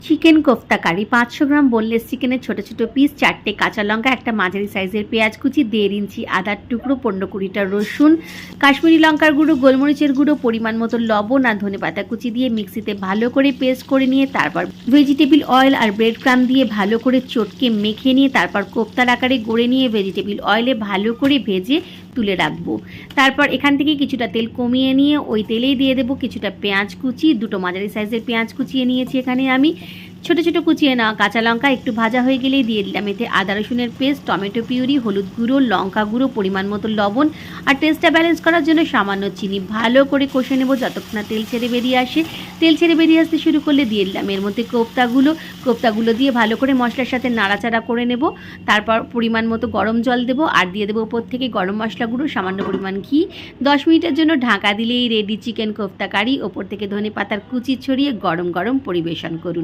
Chicken kofta কারি 500 গ্রাম boneless চিকেনের ছোট ছোট পিস, 4টে কাঁচা লঙ্কা, একটা মাঝারি সাইজের পেঁয়াজ কুচি, 1.5 ইঞ্চি আদার টুকরো, 15-20টা রসুন, কাশ্মীরি লঙ্কার গুঁড়ো, গোলমরিচের গুঁড়ো, পরিমাণ মতো লবণ আর ধনেপাতা কুচি দিয়ে মিক্সিতে ভালো করে পেস্ট করে নিয়ে তারপর ভেজিটেবিল অয়েল আর ব্রেড ক্রাম্ব দিয়ে ভালো করে চটকে মেখে নিয়ে তারপর কোফতার আকারে গড়ে নিয়ে ভেজিটেবিল অয়েলে ভালো করে ভেজে তুলে রাখবো। তারপর এখান থেকে কিছুটা তেল কমিয়ে নিয়ে ওই তেলেই দিয়ে দেবো কিছুটা পেঁয়াজ কুচি, 2টো মাঝারি সাইজের পেঁয়াজ কুচিয়ে নিয়েছি এখানে আমি, ছোটো ছোটো কুচিয়ে নেওয়া কাঁচা লঙ্কা একটু ভাজা হয়ে গেলেই দিয়ে দিলাম এতে আদা রসুনের পেস্ট, টমেটো পিউরি, হলুদ গুঁড়ো, লঙ্কা গুঁড়ো, পরিমাণ মতো লবণ আর টেস্টটা ব্যালেন্স করার জন্য সামান্য চিনি। ভালো করে কষে নেবো যতক্ষণ না তেল ছেড়ে বেরিয়ে আসে। তেল ছেড়ে বেরিয়ে আসতে শুরু করলে দিয়ে দিলাম এর মধ্যে কোফতাগুলো দিয়ে ভালো করে মশলার সাথে নাড়াচাড়া করে নেব। তারপর পরিমাণ মতো গরম জল দেবো আর দিয়ে দেবো ওপর থেকে গরম মশলা গুঁড়ো, সামান্য পরিমাণ ঘি। 10 মিনিটের জন্য ঢাকা দিলেই রেডি চিকেন কোফতা কারি। ওপর থেকে ধনেপাতার কুচি ছড়িয়ে গরম গরম পরিবেশন করুন।